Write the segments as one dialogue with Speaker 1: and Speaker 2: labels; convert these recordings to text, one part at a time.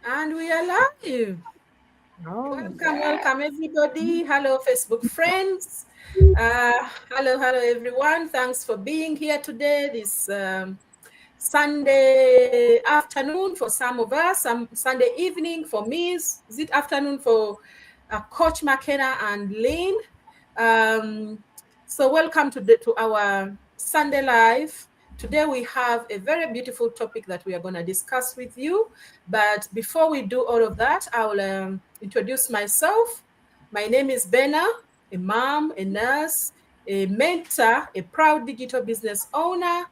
Speaker 1: And we are live.
Speaker 2: Oh,
Speaker 1: Welcome, everybody. Hello, Facebook friends. Hello, everyone. Thanks for being here today, this Sunday afternoon for some of us, some Sunday evening for me. Is it afternoon for Coach McKenna and Lynn? So welcome to our Sunday Live. Today we have a very beautiful topic that we are going to discuss with you. But before we do all of that, I will introduce myself. My name is Bena, a mom, a nurse, a mentor, a proud digital business owner,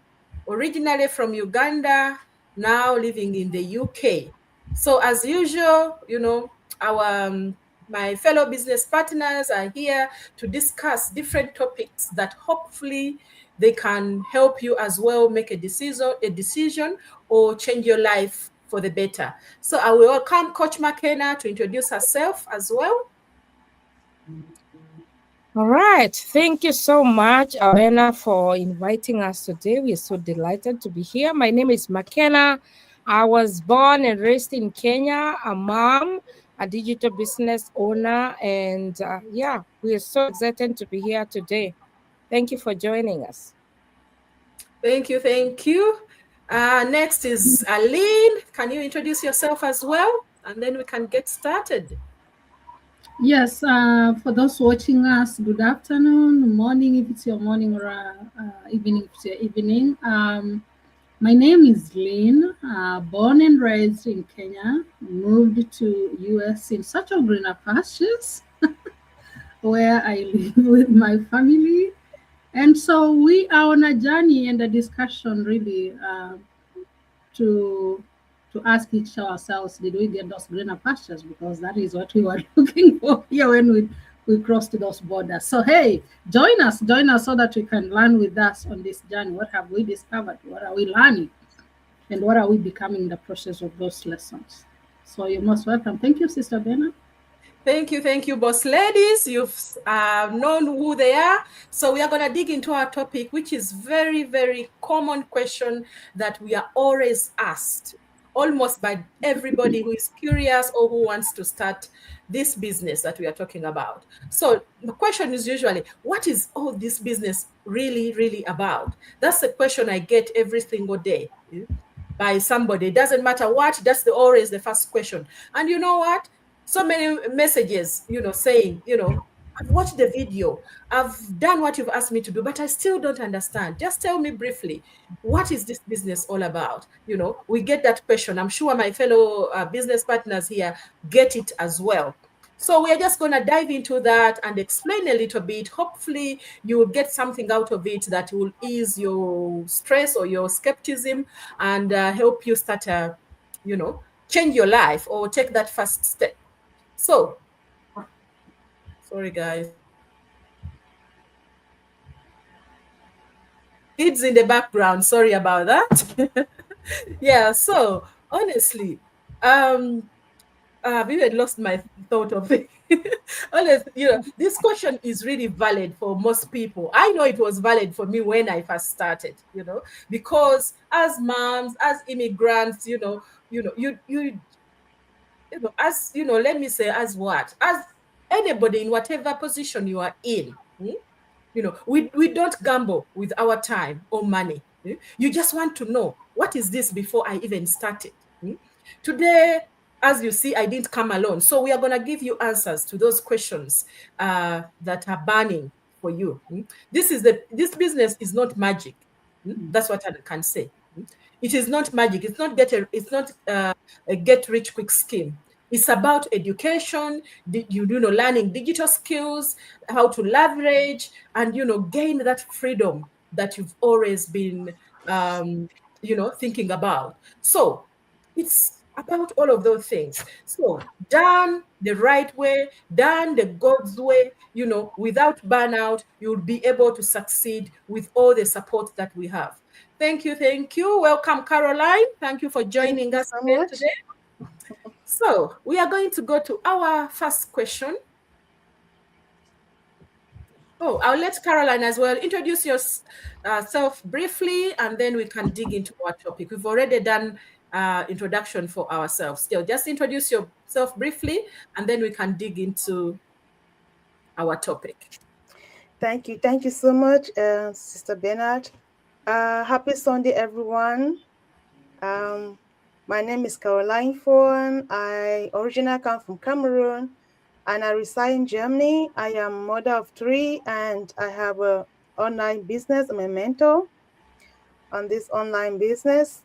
Speaker 1: originally from Uganda, now living in the UK. So as usual, our my fellow business partners are here to discuss different topics that hopefully they can help you as well make a decision or change your life for the better. So I will welcome Coach McKenna to introduce herself as well.
Speaker 2: all right. Thank you so much, Abena, for inviting us today. We're so delighted to be here. My name is McKenna. I was born and raised in Kenya, a mom, a digital business owner, and yeah, we are so excited to be here today. Thank you for joining us.
Speaker 1: Thank you. Next is Aline. Can you introduce yourself as well? And then we can get started.
Speaker 3: Yes, for those watching us, good afternoon, morning if it's your morning, or evening if it's your evening. My name is Lynn, born and raised in Kenya, moved to US in search of greener pastures, where I live with my family. And so we are on a journey and a discussion really to ask each ourselves, did we get those greener pastures? Because that is what we were looking for here when we crossed those borders. So hey, join us so that you can learn with us on this journey. What have we discovered? What are we learning? And what are we becoming in the process of those lessons? So you're most welcome. Thank you, Sister Bena.
Speaker 1: Thank you, boss ladies. You've known who they are. So we are going to dig into our topic, which is very, very common question that we are always asked, almost by everybody who is curious or who wants to start this business that we are talking about. So the question is usually, what is all this business really, really about? That's the question I get every single day by somebody. It doesn't matter what, that's always the first question. And you know what? So many messages, saying, I've watched the video, I've done what you've asked me to do, but I still don't understand. Just tell me briefly, what is this business all about? We get that question. I'm sure my fellow business partners here get it as well. So we are just going to dive into that and explain a little bit. Hopefully, you will get something out of it that will ease your stress or your skepticism and help you start change your life or take that first step. So, sorry guys, kids in the background. Sorry about that. Yeah. So honestly, um, I've even lost my thought of it. Honestly, this question is really valid for most people. I know it was valid for me when I first started, because as moms, as immigrants, as let me say, as what? As anybody in whatever position you are in, we don't gamble with our time or money. You just want to know, what is this before I even started? Today, as you see, I didn't come alone. So we are going to give you answers to those questions that are burning for you. This business is not magic. That's what I can say. It is not magic. It's not a get rich quick scheme. It's about education, learning digital skills, how to leverage, and gain that freedom that you've always been thinking about. So it's about all of those things. So done the right way, done the God's way, without burnout, you'll be able to succeed with all the support that we have. Thank you. Thank you. Welcome, Caroline. Thank you for
Speaker 4: Thank
Speaker 1: joining
Speaker 4: you
Speaker 1: us
Speaker 4: so
Speaker 1: again
Speaker 4: much.
Speaker 1: today. So we are going to go to our first question. Oh, I'll let Caroline as well introduce yourself briefly, and then we can dig into our topic. We've already done introduction for ourselves. So just introduce yourself briefly, and then we can dig into our topic.
Speaker 4: Thank you. Thank you so much, Sister Bernard. Happy Sunday, everyone. My name is Caroline Fohn. I originally come from Cameroon, and I reside in Germany. I am mother of 3, and I have an online business. I'm a mentor on this online business.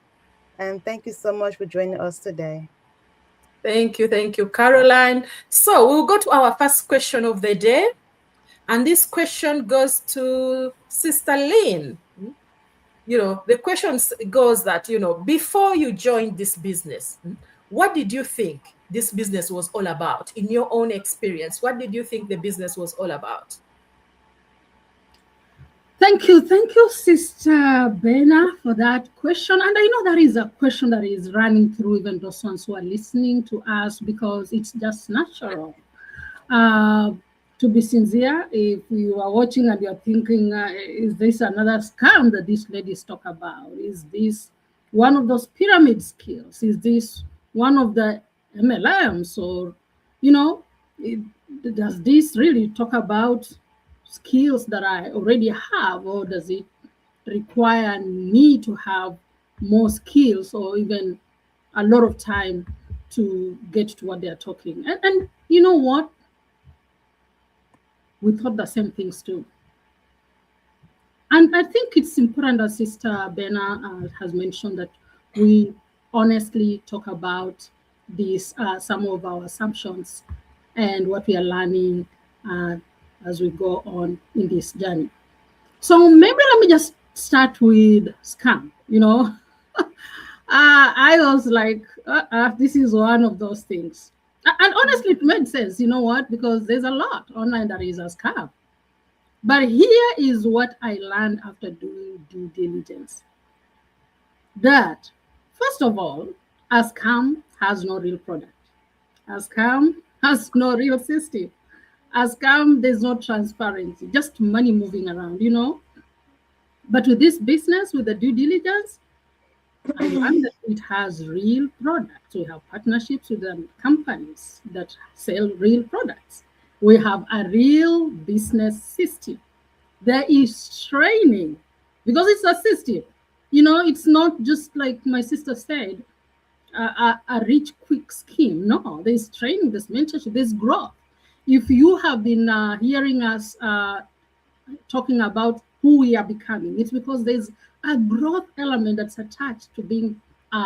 Speaker 4: And thank you so much for joining us today.
Speaker 1: Thank you, Caroline. So we'll go to our first question of the day. And this question goes to Sister Lynn. The question goes that, before you joined this business, what did you think this business was all about? In your own experience, what did you think the business was all about?
Speaker 3: Thank you, Sister Bena, for that question. And I know that is a question that is running through even those ones who are listening to us, because it's just natural. To be sincere, if you are watching and you're thinking, is this another scam that these ladies talk about? Is this one of those pyramid skills? Is this one of the MLMs? Or, does this really talk about skills that I already have, or does it require me to have more skills or even a lot of time to get to what they're talking? And you know what? We thought the same things too. And I think it's important, as Sister Bena has mentioned, that we honestly talk about these, some of our assumptions and what we are learning as we go on in this journey. So maybe let me just start with scam. I was like, this is one of those things. And honestly, it made sense, you know what? Because there's a lot online that is a scam. But here is what I learned after doing due diligence. That, first of all, a scam has no real product. A scam has no real system. A scam, there's no transparency, just money moving around, But with this business, with the due diligence, I learned that it has real products. We have partnerships with the companies that sell real products. We have a real business system. There is training, because it's a system. It's not just like my sister said, a rich, quick scheme. No, there's training, there's mentorship, there's growth. If you have been hearing us talking about who we are becoming, it's because there's a growth element that's attached to being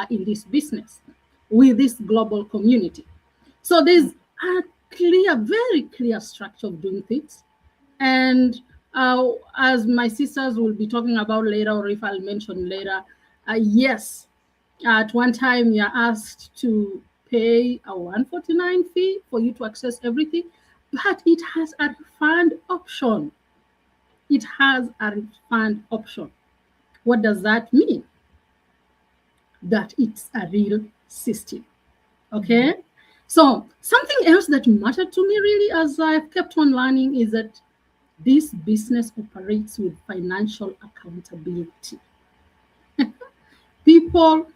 Speaker 3: in this business with this global community. So there's a very clear structure of doing things. And as my sisters will be talking about later, or if I'll mention later, yes, at one time you're asked to pay a $149 fee for you to access everything, but it has a refund option. It has a refund option. What does that mean? That it's a real system. Okay? So something else that mattered to me really, as I've kept on learning, is that this business operates with financial accountability. People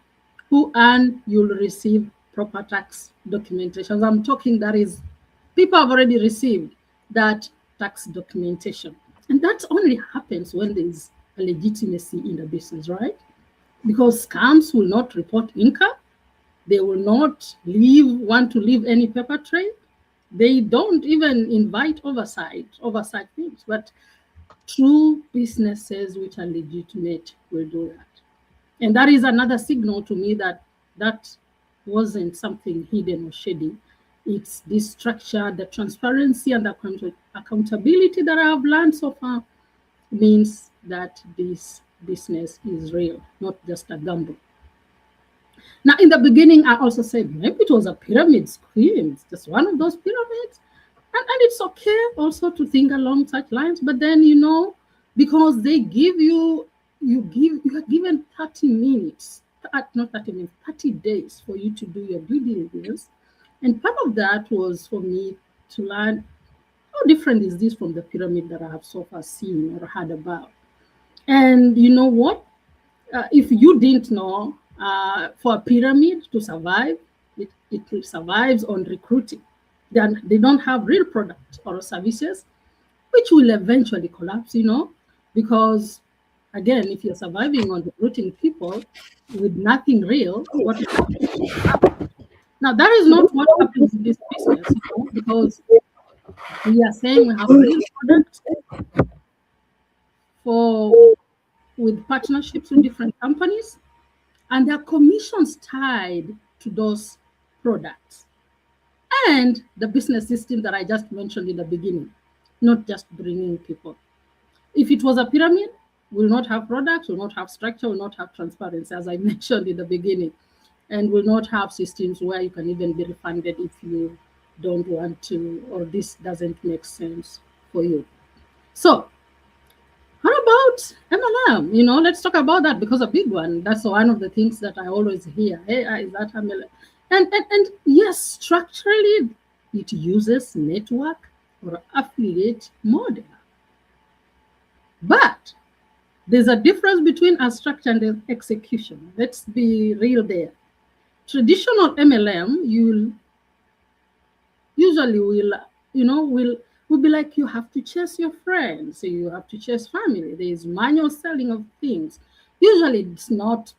Speaker 3: who earn, you'll receive proper tax documentation. I'm talking, that is, people have already received that tax documentation. And that only happens when there's a legitimacy in the business, right? Because scams will not report income. They will not want to leave any paper trail. They don't even invite oversight things. But true businesses which are legitimate will do that. And that is another signal to me that that wasn't something hidden or shady. It's this structure, the transparency and the accountability that I have learned so far means that this business is real, not just a gamble. Now, in the beginning, I also said maybe it was a pyramid scheme. It's just one of those pyramids. And it's okay also to think along such lines. But then, because they give you are given 30 minutes, not 30 minutes, 30 days for you to do your due diligence. And part of that was for me to learn how different is this from the pyramid that I have so far seen or heard about. And you know what? If you didn't know, For a pyramid to survive, it survives on recruiting. Then they don't have real products or services, which will eventually collapse, because again, if you're surviving on recruiting people with nothing real, what will happen? Now, that is not what happens in this business, because we are saying we have real products with partnerships with different companies, and there are commissions tied to those products. And the business system that I just mentioned in the beginning, not just bringing people. If it was a pyramid, we'll not have products, we'll not have structure, we'll not have transparency, as I mentioned in the beginning, and we'll not have systems where you can even be refunded if you don't want to, or this doesn't make sense for you. So, how about MLM? Let's talk about that, because a big one. That's one of the things that I always hear. Hey, is that MLM? And yes, structurally, it uses network or affiliate model. But there's a difference between a structure and the execution. Let's be real there. Traditional MLM, you usually will be like, you have to chase your friends, so you have to chase family. There is manual selling of things. Usually it's not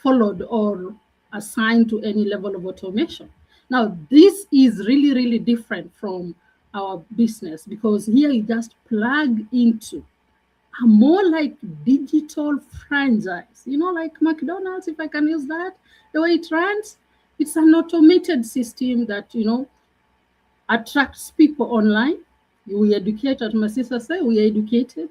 Speaker 3: followed or assigned to any level of automation. Now, this is really, really different from our business, because here you just plug into a more like digital franchise, like McDonald's, if I can use that, the way it runs. It's an automated system that, attracts people online. We educate, as my sister said, we are educated,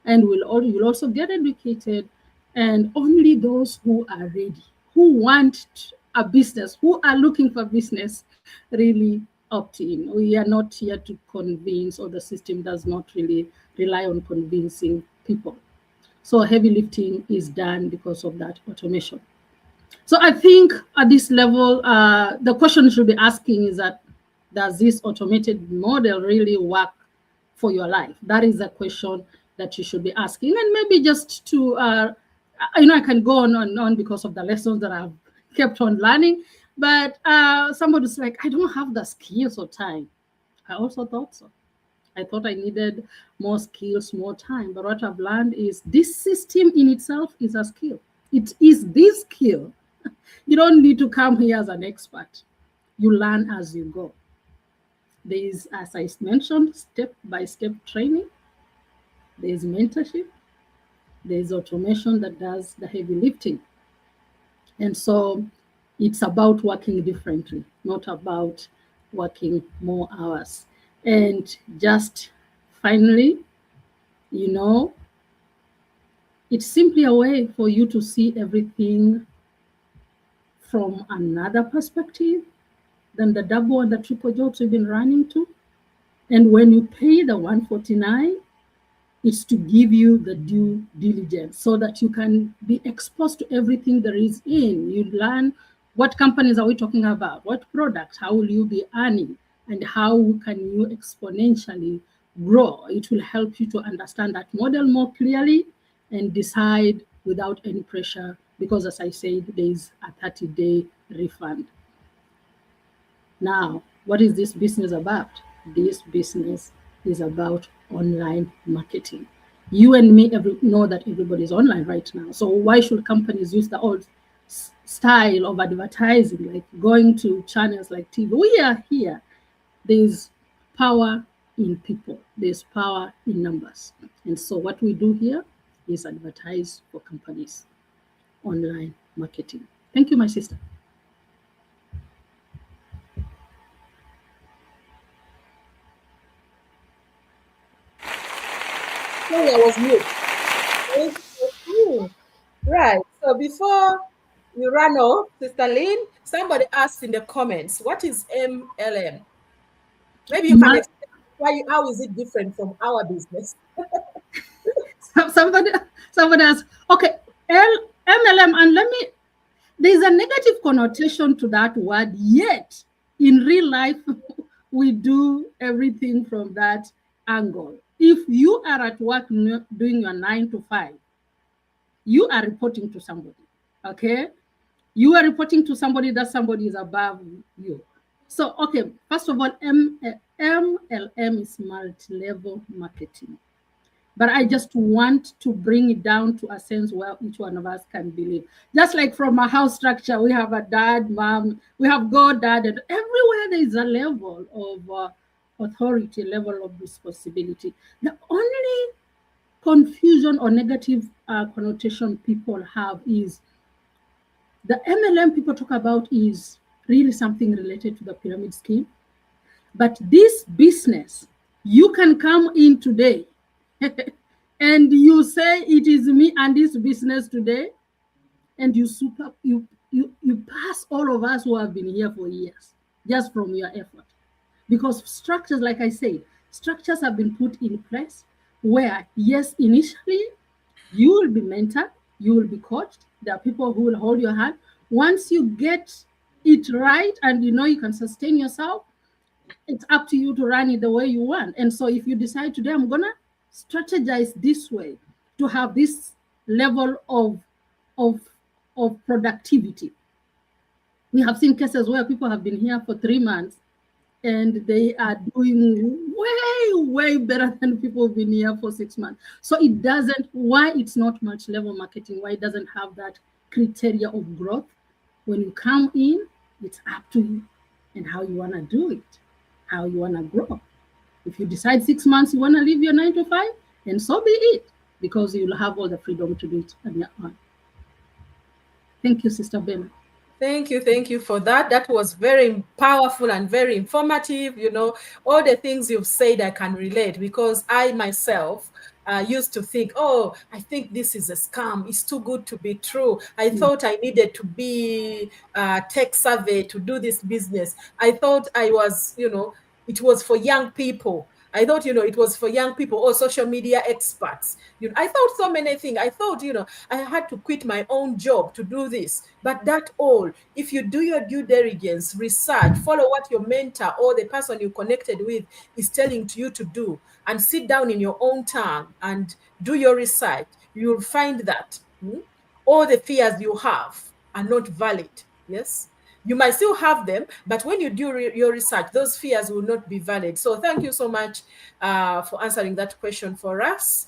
Speaker 3: and you'll also get educated. And only those who are ready, who want a business, who are looking for business, really opt in. We are not here to convince, or the system does not really rely on convincing people. So heavy lifting is done because of that automation. So I think at this level, the question you should be asking is that, does this automated model really work for your life? That is a question that you should be asking. And maybe just to, I can go on and on because of the lessons that I've kept on learning, but somebody's like, I don't have the skills or time. I also thought so. I thought I needed more skills, more time. But what I've learned is this system in itself is a skill. It is this skill. You don't need to come here as an expert. You learn as you go. There is, as I mentioned, step-by-step training. There is mentorship. There is automation that does the heavy lifting. And so it's about working differently, not about working more hours. And just finally, it's simply a way for you to see everything from another perspective than the double and the triple jobs we've been running to. And when you pay the $149, it's to give you the due diligence so that you can be exposed to everything there is in. You learn what companies are we talking about, what products, how will you be earning, and how can you exponentially grow. It will help you to understand that model more clearly and decide without any pressure, because as I said, there is a 30-day refund. Now, what is this business about? This business is about online marketing. You and me know that everybody's online right now. So why should companies use the old style of advertising, like going to channels like TV? We are here. There's power in people. There's power in numbers. And so what we do here is advertise for companies, online marketing. Thank you, my sister.
Speaker 1: Sorry, I was mute. Right. So before we run off, Sister Lynn, somebody asked in the comments, what is MLM? Maybe you can explain how is it different from our business?
Speaker 3: Somebody asked, okay, MLM, and there's a negative connotation to that word, yet in real life, we do everything from that angle. If you are at work doing your 9 to 5, you are reporting to somebody, okay? You are reporting to somebody, that somebody is above you. So, okay, first of all, MLM is multi-level marketing. But I just want to bring it down to a sense where each one of us can believe. Just like from a house structure, we have a dad, mom, we have God, dad, and everywhere there is a level of authority, level of responsibility. The only confusion or negative connotation people have is the MLM people talk about is really something related to the pyramid scheme. But this business, you can come in today and you say it is me and this business today, and you pass all of us who have been here for years just from your effort. Because structures, like I said, structures have been put in place where, yes, initially you will be mentored, you will be coached. There are people who will hold your hand. Once you get it right and you know you can sustain yourself, it's up to you to run it the way you want. And so if you decide today, I'm gonna strategize this way to have this level of productivity. We have seen cases where people have been here for 3 months and they are doing way better than people who've been here for 6 months. So it doesn't, why it's not much level marketing, why it doesn't have that criteria of growth. When you come in, it's up to you and how you want to do it, how you want to grow. If you decide 6 months you want to leave your 9 to 5, and so be it, because you'll have all the freedom to do it on your own. Thank you, Sister Bella.
Speaker 1: Thank you for that. That was very powerful and very informative. You know, all the things you've said I can relate, because I myself used to think, oh, I think this is a scam. It's too good to be true. I thought I needed to be tech savvy to do this business. I thought I was, you know, it was for young people. I thought, you know, it was for young people or social media experts. You know, I thought so many things. I thought, you know, I had to quit my own job to do this. But that all, if you do your due diligence, research, follow what your mentor or the person you connected with is telling you to do, and sit down in your own time and do your research, you'll find that all the fears you have are not valid. Yes. You might still have them, but when you do your research, those fears will not be valid. So thank you so much for answering that question for us.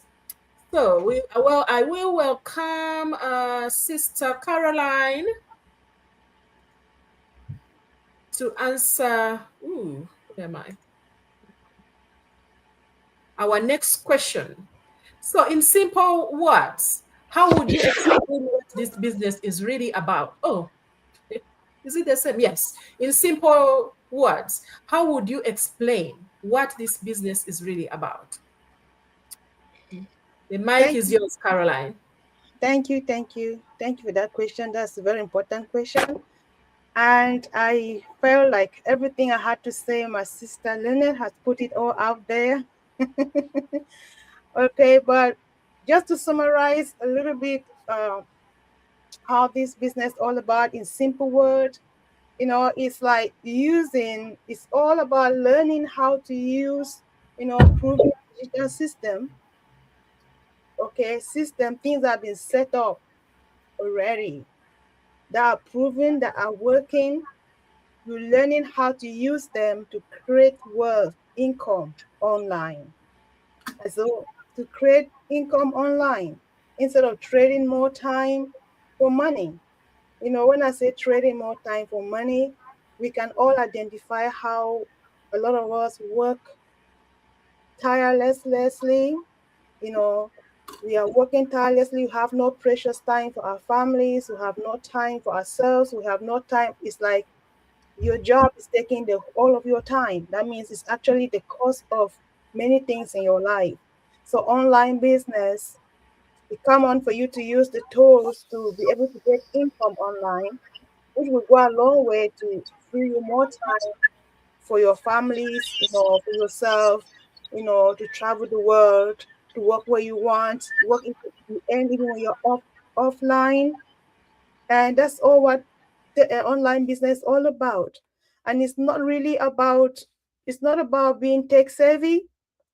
Speaker 1: So I will welcome Sister Caroline to answer. Where am I? Our next question. So in simple words, how would you explain what this business is really about? Oh, is it the same? Yes. In simple words, how would you explain what this business is really about? The mic is yours, Caroline.
Speaker 4: Thank you for that question. That's a very important question. And I felt like everything I had to say, my sister Lynette has put it all out there. Okay, but just to summarize a little bit how this business all about in simple words, you know, it's like it's all about learning how to use, you know, proven digital system. Okay, things that have been set up already, that are proven, that are working. You're learning how to use them to create wealth, income online. And so to create income online, instead of trading more time for money. You know, when I say trading more time for money, we can all identify how a lot of us work tirelessly. You know, we are working tirelessly. We have no precious time for our families. We have no time for ourselves. We have no time. It's like your job is taking all of your time. That means it's actually the cost of many things in your life. So online business, it's common for you to use the tools to be able to get income online, which will go a long way to free you more time for your families, you know, for yourself, you know, to travel the world, to work where you want, work in the end, even when you're offline. And that's all what the online business is all about. And it's not about being tech savvy.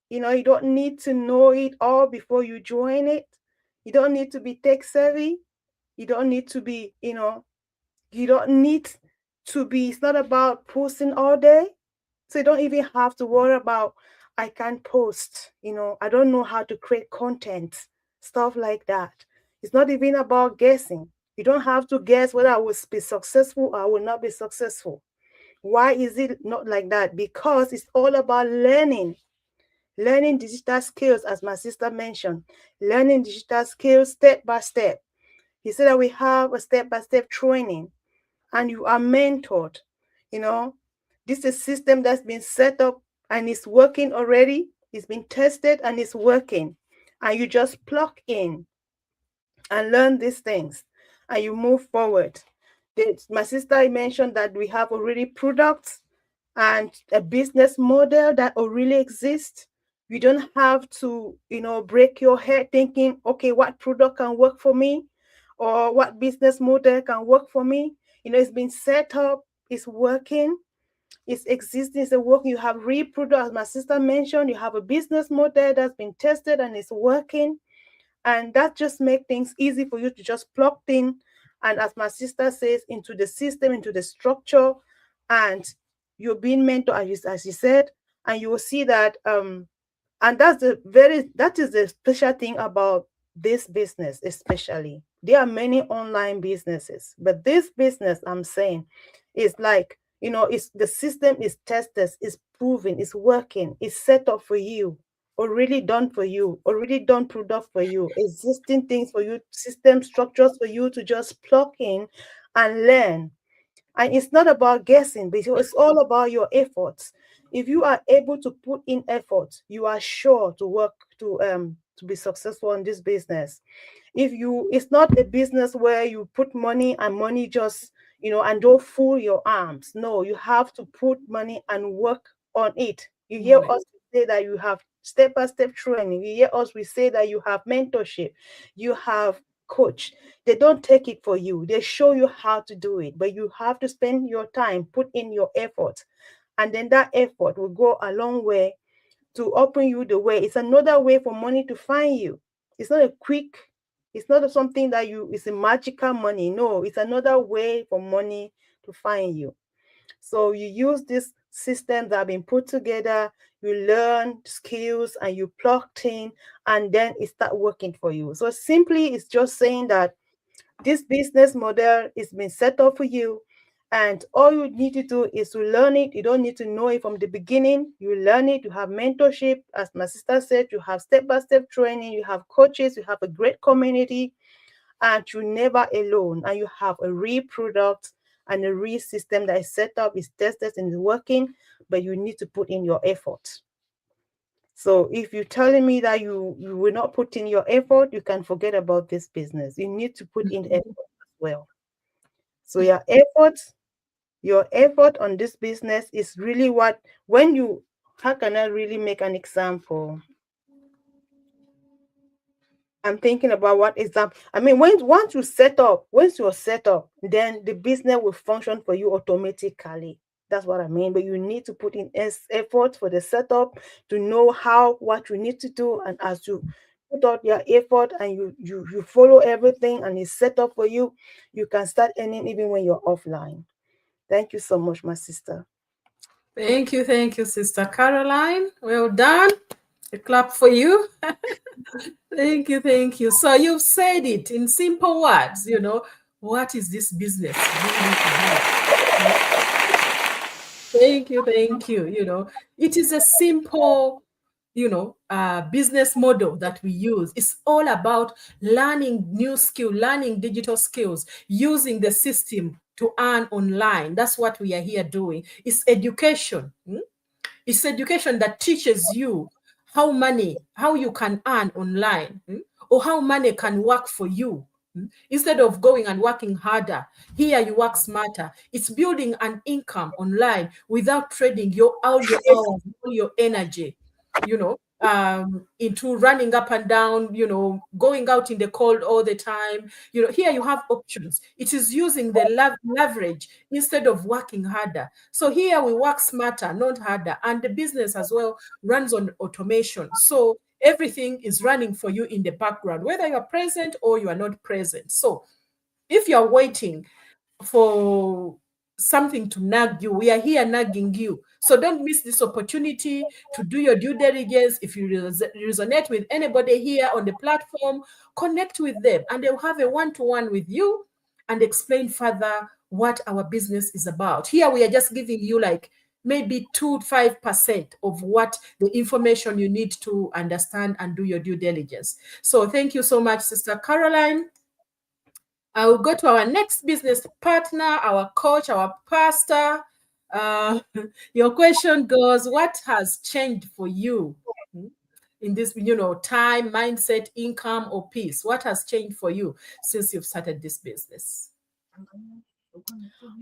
Speaker 4: You know, you don't need to know it all before you join it. You don't need to be tech savvy. You don't need to be, you don't need to be, it's not about posting all day. So you don't even have to worry about, I can't post, I don't know how to create content, stuff like that. It's not even about guessing. You don't have to guess whether I will be successful or I will not be successful. Why is it not like that? Because it's all about learning digital skills, as my sister mentioned, learning digital skills step by step. He said that we have a step-by-step training and you are mentored. This is a system that's been set up and it's working already. It's been tested and it's working. And you just plug in and learn these things and you move forward. My sister mentioned that we have already products and a business model that already exists. You don't have to, break your head thinking, okay, what product can work for me or what business model can work for me. It's been set up, it's working, it's existing, it's working. You have reproduced, as my sister mentioned, you have a business model that's been tested and it's working. And that just makes things easy for you to just plug in. And as my sister says, into the system, into the structure, and you're being mentored, as you said, and you will see that, and that is the special thing about this business, especially. There are many online businesses, but this business, I'm saying, is like, it's the system is tested, is proven, it's working, it's set up for you, already done for you, already done product for you, existing things for you, system structures for you to just plug in and learn. And it's not about guessing, but it's all about your efforts. If you are able to put in effort, you are sure to work to be successful in this business. It's not a business where you put money and money just, and don't fool your arms. No, you have to put money and work on it. You hear us say that you have step-by-step training. You hear us, we say that you have mentorship, you have coach. They don't take it for you. They show you how to do it, but you have to spend your time, put in your effort. And then that effort will go a long way to open you the way. It's another way for money to find you. It's not it's not something that it's a magical money. No, it's another way for money to find you. So you use this system that have been put together, you learn skills and you plug in, and then it start working for you. So simply, it's just saying that this business model is been set up for you, and all you need to do is to learn it. You don't need to know it from the beginning. You learn it. You have mentorship, as my sister said. You have step-by-step training. You have coaches. You have a great community, and you're never alone. And you have a real product and a real system that is set up, is tested, and is working. But you need to put in your effort. So if you're telling me that you will not put in your effort, you can forget about this business. You need to put in effort as well. So your effort on this business is really how can I really make an example? I'm thinking about what example. I mean, once you're set up, then the business will function for you automatically. That's what I mean. But you need to put in effort for the setup to know what you need to do. And as you put out your effort and you follow everything and it's set up for you, you can start earning even when you're offline. Thank you so much, my sister.
Speaker 1: Thank you, Sister Caroline. Well done. A clap for you. Thank you. So you've said it in simple words, what is this business really about? Thank you. It is a simple, business model that we use. It's all about learning new skill, learning digital skills, using the system to earn online. That's what we are here doing. It's education. It's education that teaches you how you can earn online, or how money can work for you. Instead of going and working harder, here you work smarter. It's building an income online without trading all your hours, all your energy, into running up and down, going out in the cold all the time. Here you have options. It is using the leverage instead of working harder. So here we work smarter, not harder. And the business as well runs on automation. So everything is running for you in the background, whether you are present or you are not present. So if you are waiting for something to nag you, we are here nagging you. So don't miss this opportunity to do your due diligence. If you resonate with anybody here on the platform, connect with them and they'll have a one-to-one with you and explain further what our business is about. Here we are just giving you like maybe 2 to 5% of what the information you need to understand and do your due diligence. So thank you so much, Sister Caroline. I will go to our next business partner, our coach, our pastor. Your question goes, what has changed for you in this, time, mindset, income, or peace? What has changed for you since you've started this business?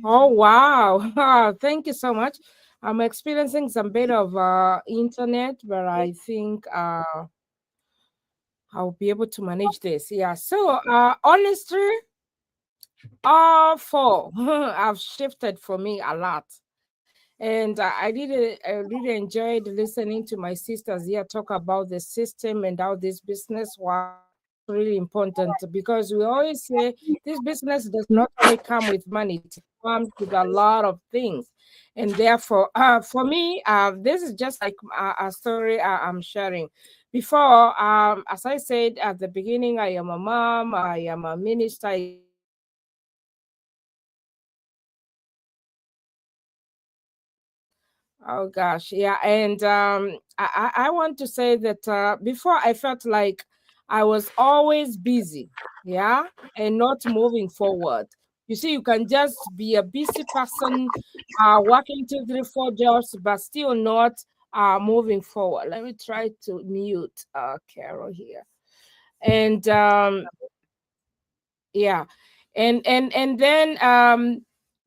Speaker 2: Oh, wow. Thank you so much. I'm experiencing some bit of internet, but I think I'll be able to manage this. Yeah. So honestly, all four have shifted for me a lot. And I really enjoyed listening to my sisters here talk about the system and how this business was really important, because we always say this business does not only come with money, it comes with a lot of things. And therefore, for me, this is just like a story I'm sharing. Before, as I said at the beginning, I am a mom, I am a minister. Oh gosh, yeah, and I want to say that before I felt like I was always busy, yeah, and not moving forward. You see, you can just be a busy person, working 2, 3, 4 jobs, but still not moving forward. Let me try to mute Carol here, and yeah, and then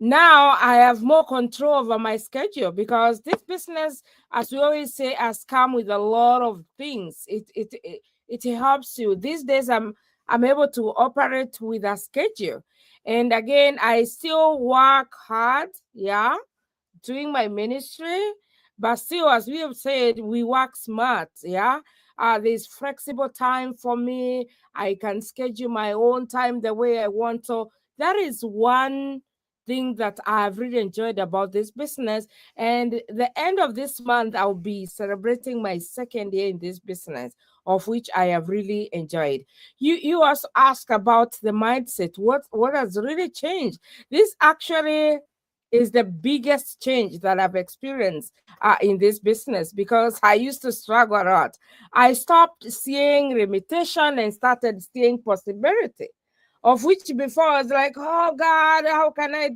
Speaker 2: now I have more control over my schedule, because this business, as we always say, has come with a lot of things. It helps you. These days I'm able to operate with a schedule. And again, I still work hard, yeah, doing my ministry, but still, as we have said, we work smart, yeah. There's flexible time for me. I can schedule my own time the way I want. So that is one thing that I've really enjoyed about this business. And the end of this month, I'll be celebrating my 2nd year in this business, of which I have really enjoyed. You also ask about the mindset. What has really changed? This actually is the biggest change that I've experienced in this business, because I used to struggle a lot. I stopped seeing limitation and started seeing possibility, of which before I was like, oh God, how can I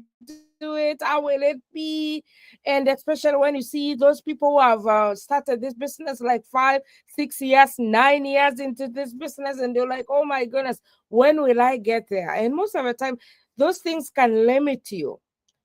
Speaker 2: do it? How will it be? And especially when you see those people who have started this business like 5, 6 years, 9 years into this business, and they're like, oh my goodness, when will I get there? And most of the time, those things can limit you.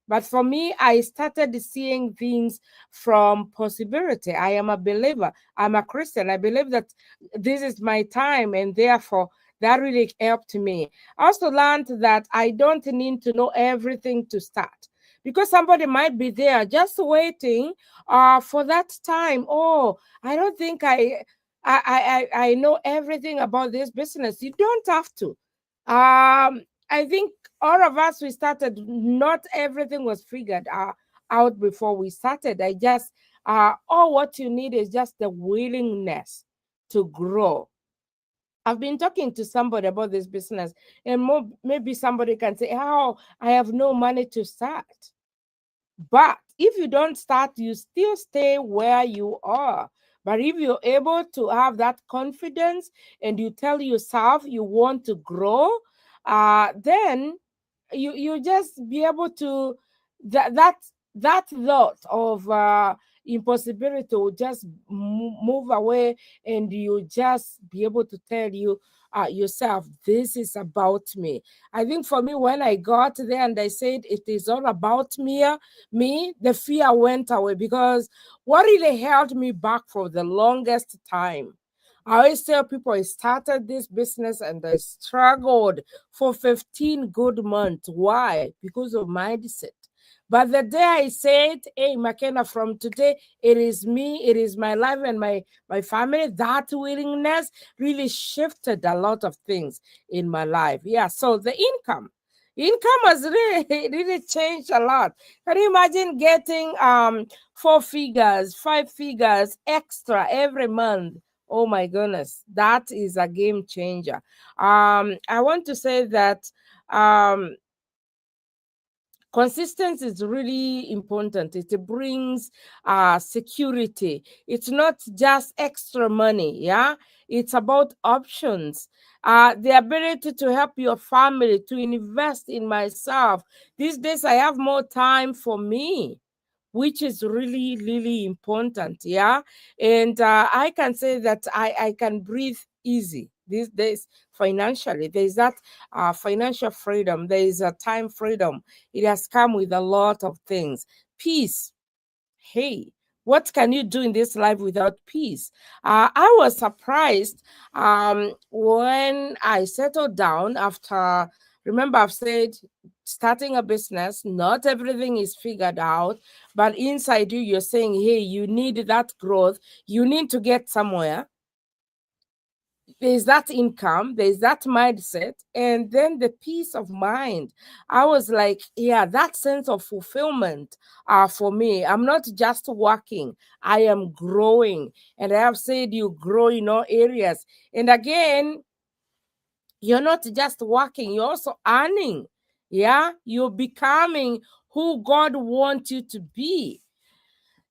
Speaker 2: But for me, I started seeing things from possibility. I am a believer. I'm a Christian. I believe that this is my time, and therefore that really helped me. I also learned that I don't need to know everything to start, because somebody might be there just waiting for that time. Oh, I don't think I know everything about this business. You don't have to. I think all of us, we started, not everything was figured out before we started. I just, all what you need is just the willingness to grow. I've been talking to somebody about this business, and maybe somebody can say, oh, I have no money to start. But if you don't start, you still stay where you are. But if you're able to have that confidence and you tell yourself you want to grow, then you just be able to, that thought of impossibility will just move away, and you just be able to tell yourself, this is about me. I think for me, when I got there and I said it is all about me, the fear went away, because what really held me back for the longest time, I always tell people, I started this business and I struggled for 15 good months. Why? Because of mindset. But the day I said, hey, McKenna, from today, it is me, it is my life and my family, that willingness really shifted a lot of things in my life. Yeah, so the income has really changed a lot. Can you imagine getting 4 figures, 5 figures extra every month? Oh my goodness, that is a game changer. I want to say that consistency is really important. It brings security. It's not just extra money, yeah? It's about options. The ability to help your family, to invest in myself. These days, I have more time for me, which is really, really important, yeah? And I can say that I can breathe easy these days financially. There's that financial freedom. There is a time freedom. It has come with a lot of things. Peace. Hey, what can you do in this life without peace? I was surprised when I settled down after, remember I've said, starting a business, not everything is figured out, but inside you, you're saying, hey, you need that growth. You need to get somewhere. There's that income, there's that mindset, and then the peace of mind. I was like, yeah, that sense of fulfillment for me. I'm not just working, I am growing. And I have said you grow in all areas. And again, you're not just working, you're also earning. Yeah, you're becoming who God wants you to be.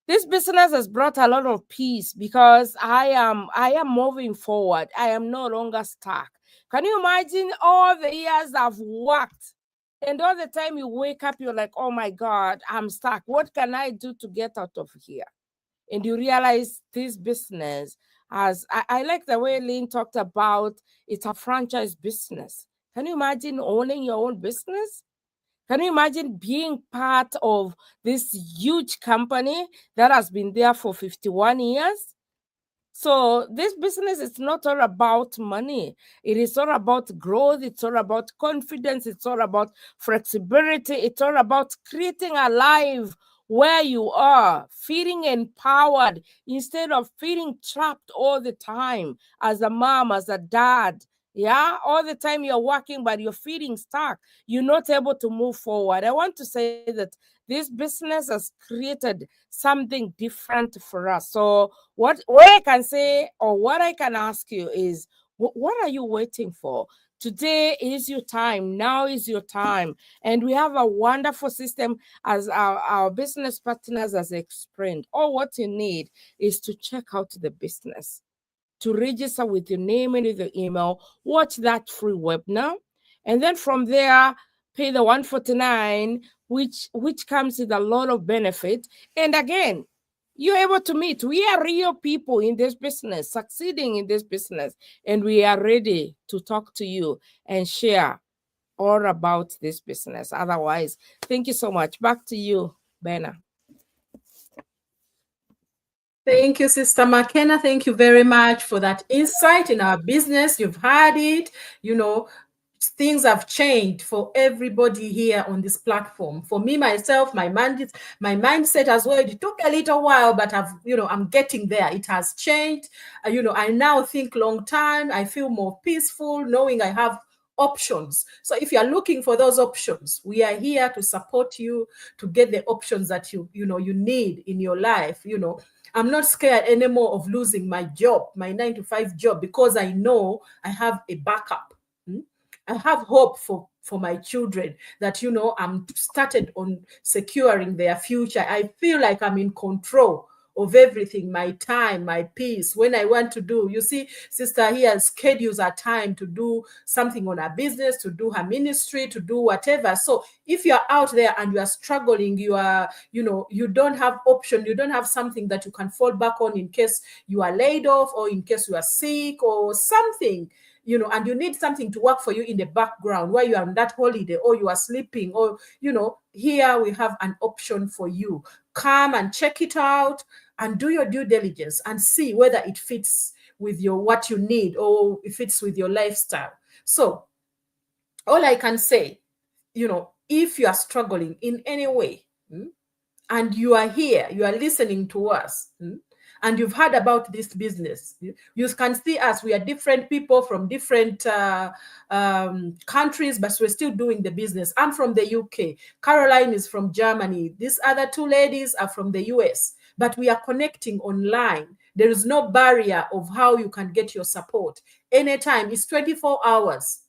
Speaker 2: This business has brought a lot of peace because I am moving forward. I am no longer stuck. Can you imagine all the years I've worked, and all the time you wake up, you're like, oh my God, I'm stuck. What can I do to get out of here? And you realize this business has, I like the way Lynn talked about it's a franchise business. Can you imagine owning your own business? Can you imagine being part of this huge company that has been there for 51 years? So this business is not all about money. It is all about growth. It's all about confidence. It's all about flexibility. It's all about creating a life where you are feeling empowered instead of feeling trapped all the time as a mom, as a dad. Yeah, all the time you're working, but you're feeling stuck. You're not able to move forward. I want to say that this business has created something different for us. So what I can say, or what I can ask you is, what are you waiting for? Today is your time. Now is your time. And we have a wonderful system as our business partners has explained. All what you need is to check out the business, to register with your name and with your email, watch that free webinar, and then from there, pay the $149, which comes with a lot of benefit. And again, you're able to meet. We are real people in this business, succeeding in this business, and we are ready to talk to you and share all about this business. Otherwise, thank you so much. Back to you, Benna.
Speaker 1: Thank you, Sister McKenna. Thank you very much for that insight in our business. You've had it, you know, things have changed for everybody here on this platform. For me, myself, my mindset as well, it took a little while, but I'm getting there. It has changed. I now think long time. I feel more peaceful knowing I have options. So if you're looking for those options, we are here to support you to get the options that you need in your life. I'm not scared anymore of losing my job, my 9-to-5 job, because I know I have a backup. I have hope for my children that, I'm started on securing their future. I feel like I'm in control of everything, my time, my peace, when I want to do. You see, sister here schedules her time to do something on her business, to do her ministry, to do whatever. So if you're out there and you are struggling, you don't have option, you don't have something that you can fall back on in case you are laid off or in case you are sick or something, and you need something to work for you in the background while you are on that holiday or you are sleeping, or, here we have an option for you. Come and check it out and do your due diligence and see whether it fits with what you need or if it fits with your lifestyle. So all I can say, if you are struggling in any way, and you are here, you are listening to us, and you've heard about this business, you can see us. We are different people from different countries, but we're still doing the business. I'm from the UK. Caroline is from Germany. These other two ladies are from the US, but we are connecting online. There is no barrier of how you can get your support. Anytime. It's 24 hours.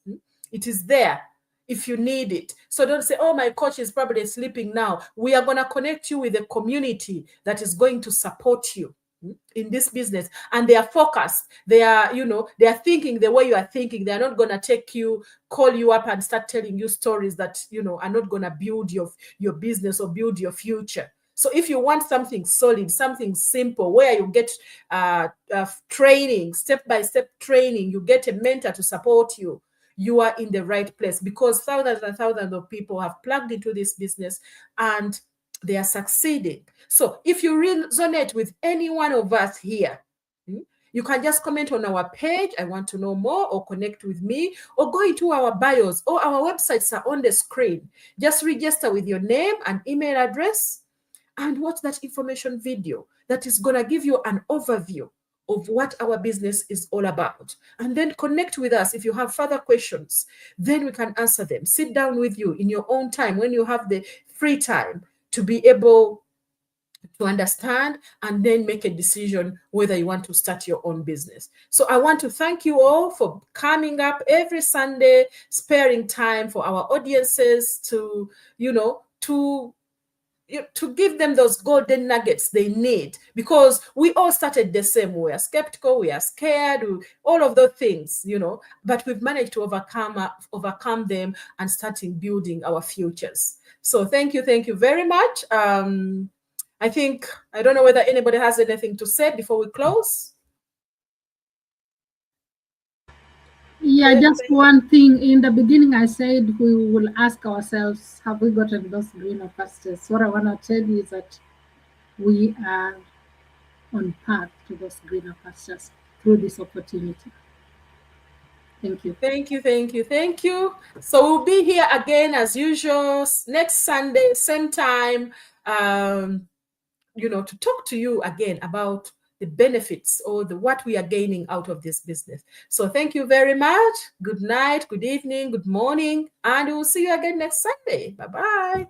Speaker 1: It is there if you need it. So don't say, oh, my coach is probably sleeping now. We are going to connect you with a community that is going to support you in this business. And they are focused. They are, they are thinking the way you are thinking. They are not going to call you up and start telling you stories that, are not going to build your business or build your future. So if you want something solid, something simple, where you get training, step-by-step training, you get a mentor to support you, you are in the right place, because thousands and thousands of people have plugged into this business and they are succeeding. So if you resonate with any one of us here, you can just comment on our page, I want to know more, or connect with me, or go into our bios, or our websites are on the screen. Just register with your name and email address and watch that information video that is going to give you an overview of what our business is all about. And then connect with us. If you have further questions, then we can answer them. Sit down with you in your own time when you have the free time to be able to understand and then make a decision whether you want to start your own business. So I want to thank you all for coming up every Sunday, sparing time for our audiences to give them those golden nuggets they need, because we all started the same. We are skeptical, we are scared, all of those things, but we've managed to overcome them and starting building our futures. So thank you very much. I don't know whether anybody has anything to say before we close.
Speaker 3: Yeah, just one thing. In the beginning, I said we will ask ourselves, have we gotten those greener pastures? What I want to tell you is that we are on path to those greener pastures through this opportunity. Thank you.
Speaker 1: Thank you. So we'll be here again as usual next Sunday, same time, to talk to you again about the benefits or what we are gaining out of this business. So thank you very much. Good night, good evening, good morning, and we'll see you again next Sunday. Bye-bye.